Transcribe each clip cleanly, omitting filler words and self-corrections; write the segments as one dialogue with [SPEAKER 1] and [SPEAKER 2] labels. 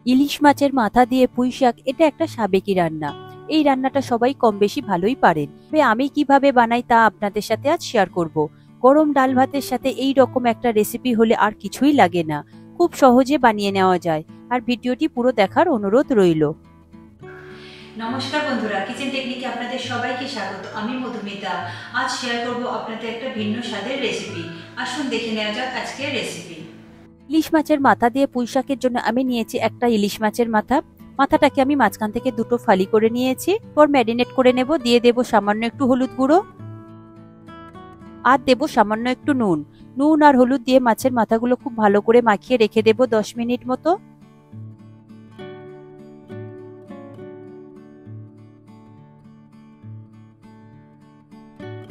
[SPEAKER 1] ইলিশ মাছের মাথা দিয়ে পুঁই শাক এটা একটা সাবেকি রান্না। এই রান্নাটা সবাই কম বেশি ভালোই পারেন। তবে আমি কিভাবে বানাই তা আপনাদের সাথে আজ শেয়ার করব। গরম ডাল ভাতের সাথে এই রকম একটা রেসিপি হলে আর কিছুই লাগে না, খুব সহজে বানিয়ে নেওয়া যায়। আর ভিডিওটি পুরো দেখার অনুরোধ রইল।
[SPEAKER 2] নমস্কার বন্ধুরা, কিচেন টেকনিকে আপনাদের সবাইকে স্বাগত। আমি মধুমিতা। আজ শেয়ার করব আপনাদের একটা ভিন্ন স্বাদের রেসিপি। আসুন দেখে নেওয়া যাক আজকের রেসিপি।
[SPEAKER 1] ইলিশ মাছের মাথা দিয়ে পুঁই শাকের জন্য আমি নিয়েছি একটা ইলিশ মাছের মাথা। মাথাটাকে আমি মাঝখান থেকে দুটো ফালি করে নিয়েছি। পর ম্যারিনেট করে নেব। দিয়ে দেব সামান্য একটু হলুদ গুঁড়ো, আর দেব সামান্য একটু নুন। নুন আর হলুদ দিয়ে মাছের মাথাগুলো খুব ভালো করে মাখিয়ে রেখে দেব 10 মিনিট মতো।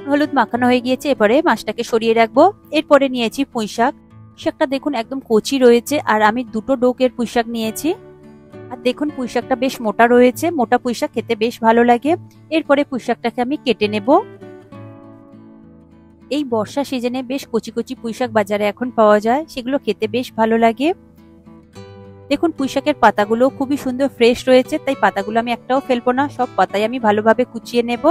[SPEAKER 1] হলুদ মাখানো হয়ে গিয়েছে, এবারে মাছটাকে সরিয়ে রাখবো। এরপরে নিয়েছি পুঁই শাক। শাকটা দেখুন একদম কচি রয়েছে, আর আমি দুটো ডোকের পুঁই শাক নিয়েছি। আর দেখুন পুঁই শাকটা বেশ মোটা রয়েছে, মোটা পুঁই শাক খেতে বেশ ভালো লাগে। এরপরে পুঁই শাকটাকে আমি কেটে নেব। এই বর্ষা সিজনে বেশ কচি কচি পুঁই শাক বাজারে এখন পাওয়া যায়, সেগুলো খেতে বেশ ভালো লাগে। দেখুন পুঁই শাকের পাতাগুলো খুবই সুন্দর ফ্রেশ রয়েছে, তাই পাতাগুলো আমি একটাও ফেলবো না, সব পাতাই আমি ভালোভাবে কুচিয়ে নেব।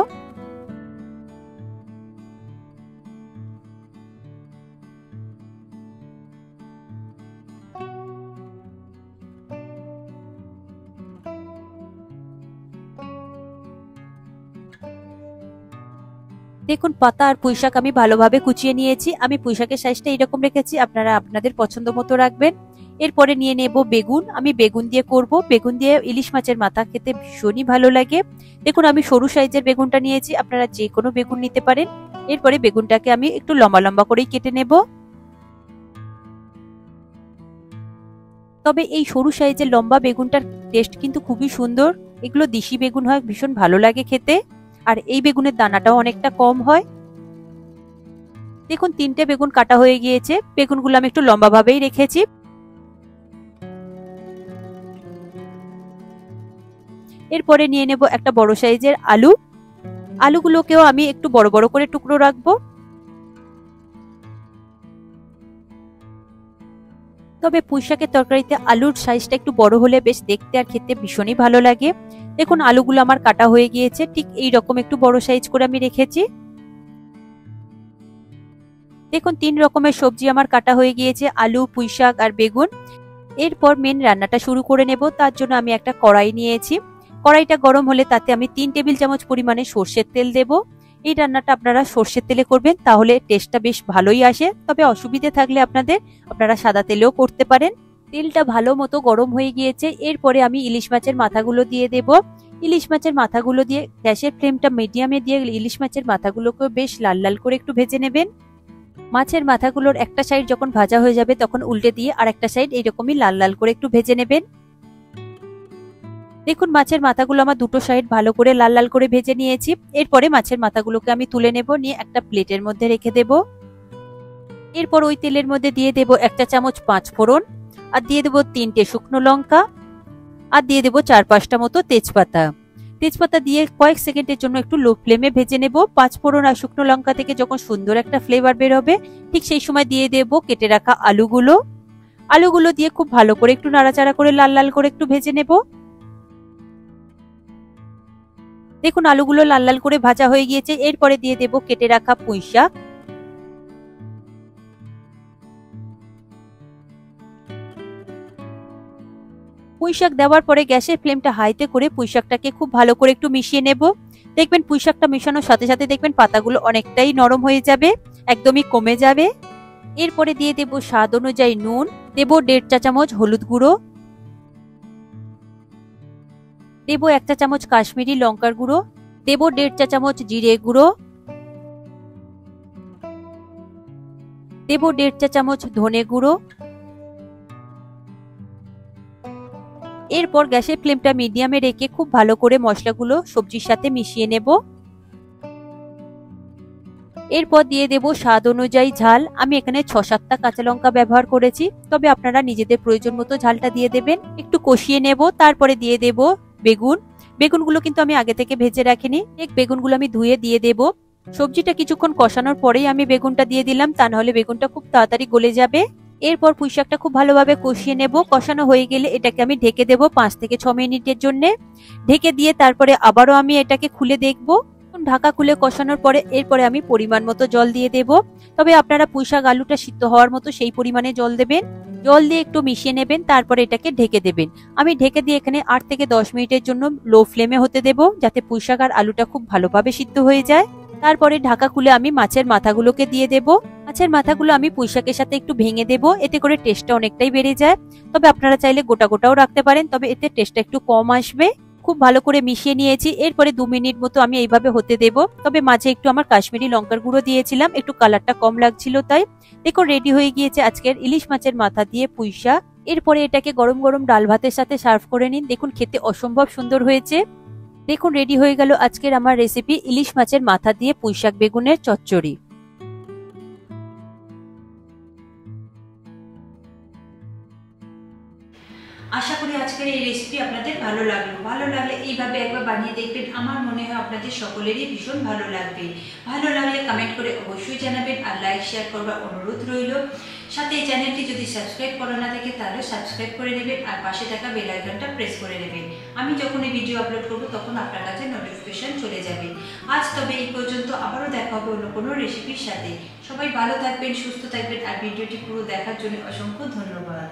[SPEAKER 1] দেখুন পাতা আর পুঁই শাক আমি ভালোভাবে কুচিয়ে নিয়েছি। আমি পুঁই শাকের সাইজটা এরকম রেখেছি, আপনারা আপনাদের পছন্দ মতো রাখবেন। এরপরে নিয়ে নেব বেগুন। আমি বেগুন দিয়ে করব। বেগুন দিয়ে ইলিশ মাছের মাথা খেতে ভীষণই ভালো লাগে। দেখুন আমি সরু সাইজের বেগুনটা নিয়েছি, আপনারা যে কোনো বেগুন নিতে পারেন। এরপরে বেগুনটাকে আমি একটু লম্বা লম্বা করেই কেটে নেব। তবে এই সরু সাইজের লম্বা বেগুনটার টেস্ট কিন্তু খুবই সুন্দর। এগুলো দেশি বেগুন হয়, ভীষণ ভালো লাগে খেতে। আর এই বেগুনের দানাটাও অনেকটা কম হয়। দেখুন 3টে বেগুন কাটা হয়ে গিয়েছে। বেগুনগুলো আমি একটু লম্বা ভাবেই রেখেছি। এরপরে নিয়ে নেব একটা বড় সাইজের আলু। আলুগুলোকেও আমি একটু বড় বড় করে টুকরো রাখবো। তবে পুঁই শাকের তরকারিতে আলুর সাইজটা একটু বড় হলে বেশ দেখতে আর খেতে ভীষণই ভালো লাগে। দেখুন আলুগুলো আমার কাটা হয়ে গিয়েছে, ঠিক এই রকম একটু বড় সাইজ করে আমি রেখেছি। দেখুন 3 রকমের সবজি আমার কাটা হয়ে গিয়েছে, আলু, পুঁই শাক আর বেগুন। এরপর মেন রান্নাটা শুরু করে নেব। তার জন্য আমি একটা কড়াই নিয়েছি। কড়াইটা গরম হলে তাতে আমি 3 টেবিল চামচ পরিমাণে সর্ষের তেল দেব। এই রান্নাটা আপনারা সর্ষের তেলে করবেন, তাহলে টেস্টটা বেশ ভালোই আসে। তবে অসুবিধে থাকলে আপনারা সাদা তেলেও করতে পারেন। তেলটা ভালো মতো গরম হয়ে গিয়েছে। এরপরে আমি ইলিশ মাছের মাথাগুলো দিয়ে দেব। ইলিশ মাছের মাথাগুলো দিয়ে গ্যাসের ফ্লেমটা মিডিয়ামে দিয়ে ইলিশ মাছের মাথাগুলোকে বেশ লাল লাল করে একটু ভেজে নেবেন। মাছের মাথাগুলোর একটা সাইড যখন ভাজা হয়ে যাবে তখন উল্টে দিয়ে আর একটা সাইড এইরকমই লাল লাল করে একটু ভেজে নেবেন। দেখুন মাছের মাথাগুলো আমার দুটো সাইড ভালো করে লাল লাল করে ভেজে নিয়েছি। এরপরে মাছের মাথাগুলোকে আমি তুলে নেব, নিয়ে একটা প্লেটের মধ্যে রেখে দেব। এরপর ওই তেলের মধ্যে দিয়ে দেব 1 চা চামচ 5 ফোড়ন, আর দিয়ে দেব 3টে শুকনো লঙ্কা, আর দিয়ে দেব 4-5টা মতো তেজপাতা। তেজপাতা দিয়ে কয়েক সেকেন্ডের জন্য একটু লো ফ্লেমে ভেজে নেব। 5 ফোড়ন আর শুকনো লঙ্কা থেকে যখন সুন্দর একটা ফ্লেভার বের হবে, ঠিক সেই সময় দিয়ে দেব কেটে রাখা আলুগুলো। আলুগুলো দিয়ে খুব ভালো করে একটু নাড়াচাড়া করে লাল লাল করে একটু ভেজে নেব। দেখুন আলুগুলো লাল লাল করে ভাজা হয়ে গিয়েছে। এরপরে দিয়ে দেব কেটে রাখা পুঁই শাক। পুঁই শাক দেওয়ার পরে গ্যাসের ফ্লেমটা হাইতে করে পুঁই শাকটাকে খুব ভালো করে একটু মিশিয়ে নেব। দেখবেন পুঁই শাকটা মেশানোর সাথে সাথে দেখবেন পাতাগুলো অনেকটাই নরম হয়ে যাবে, একদমই কমে যাবে। এরপরে দিয়ে দেব স্বাদ অনুযায়ী নুন, দেব 1.5 চা চামচ হলুদ গুঁড়ো, দেব 1 চা চামচ কাশ্মীরি লঙ্কার গুঁড়ো, দেব 1.5 চা চামচ জিরে গুঁড়ো, দেব 1.5 চা চামচ ধনে গুঁড়ো। এরপর গ্যাসের ফ্লেমটা মিডিয়ামে রেখে খুব ভালো করে মশলাগুলো সবজির সাথে মিশিয়ে নেব। এরপর দিয়ে দেব স্বাদ অনুযায়ী ঝাল। আমি এখানে 6-7টা কাঁচা লঙ্কা ব্যবহার করেছি, তবে আপনারা নিজেদের প্রয়োজন মতো ঝালটা দিয়ে দেবেন। একটু কষিয়ে নেব। তারপরে দিয়ে দেব বেগুন। বেগুনগুলো কিন্তু আমি আগে থেকে ভেজে রাখিনি। এক বেগুনগুলো আমি ধুয়ে দিয়ে দেব। সবজিটা কিছুক্ষণ কষানোর পরেই আমি বেগুনটা দিয়ে দিলাম, তা নাহলে বেগুনটা খুব তাড়াতাড়ি গলে যাবে। এরপর পুঁই শাকটা খুব ভালোভাবে কষিয়ে নেব। কষানো হয়ে গেলে এটাকে আমি ঢেকে দেব 5 থেকে 6 মিনিটের জন্য। ঢেকে দিয়ে তারপরে আবারও আমি এটাকে খুলে দেখব। ঢাকা খুলে কষানোর পরে এরপরে আমি পরিমাণ মতো জল দিয়ে দেব। তবে আপনারা পুঁই শাক আলুটা সিদ্ধ হওয়ার মতো সেই পরিমাণে জল দেবেন। জল দিয়ে একটু মিশিয়ে নেবেন, তারপরে এটাকে ঢেকে দেবেন। আমি ঢেকে দিয়ে এখানে 8 থেকে 10 মিনিটের জন্য লো ফ্লেমে হতে দেব, যাতে পুঁই শাক আর আলুটা খুব ভালোভাবে সিদ্ধ হয়ে যায়। তারপরে ঢাকা খুলে আমি মাছের মাথাগুলোকে দিয়ে দেব। মাছের মাথাগুলো আমি পুঁই শাকের সাথে একটু ভেঙে দেব, এতে করে টেস্টটা অনেকটাই বেড়ে যায়। তবে আপনারা চাইলে গোটা গোটাও রাখতে পারেন, তবে এতে টেস্টটা একটু কম আসবে। খুব ভালো করে মিশিয়ে নিয়েছি। এরপরে 2 মিনিট মতো আমি এইভাবে হতে দেব। তবে মাঝে একটু আমার কাশ্মীরি লঙ্কার গুঁড়ো দিয়েছিলাম, একটু কালারটা কম লাগছিল তাই। দেখো রেডি হয়ে গিয়েছে আজকের ইলিশ মাছের মাথা দিয়ে পুঁই শাক। এরপরে এটাকে গরম গরম ডাল ভাতের সাথে সার্ভ করে নিন। দেখুন খেতে অসম্ভব সুন্দর হয়েছে। দেখুন রেডি হয়ে গেল আজকের আমার রেসিপি ইলিশ মাছের মাথা দিয়ে পুঁই শাক বেগুনের চচ্চড়ি।
[SPEAKER 2] আশা করি আজকের এই রেসিপি আপনাদের ভালো লাগলো। ভালো লাগলে এইভাবে একবার বানিয়ে দেখবেন, আমার মনে হয় আপনাদের সকলেরই ভীষণ ভালো লাগবে। ভালো লাগলে কমেন্ট করে অবশ্যই জানাবেন, আর লাইক শেয়ার করবার অনুরোধ রইল। সাথে এই চ্যানেলটি যদি সাবস্ক্রাইব করা না থাকে তাহলে সাবস্ক্রাইব করে নেবেন, আর পাশে থাকা বেল আইকনটা প্রেস করে নেবেন। আমি যখন এই ভিডিও আপলোড করব তখন আপনার কাছে নোটিফিকেশন চলে যাবে। আজ তবে এই পর্যন্ত, আবারও দেখা হবে অন্য কোনো রেসিপির সাথে। সবাই ভালো থাকবেন, সুস্থ থাকবেন, আর ভিডিওটি পুরো দেখার জন্য অসংখ্য ধন্যবাদ।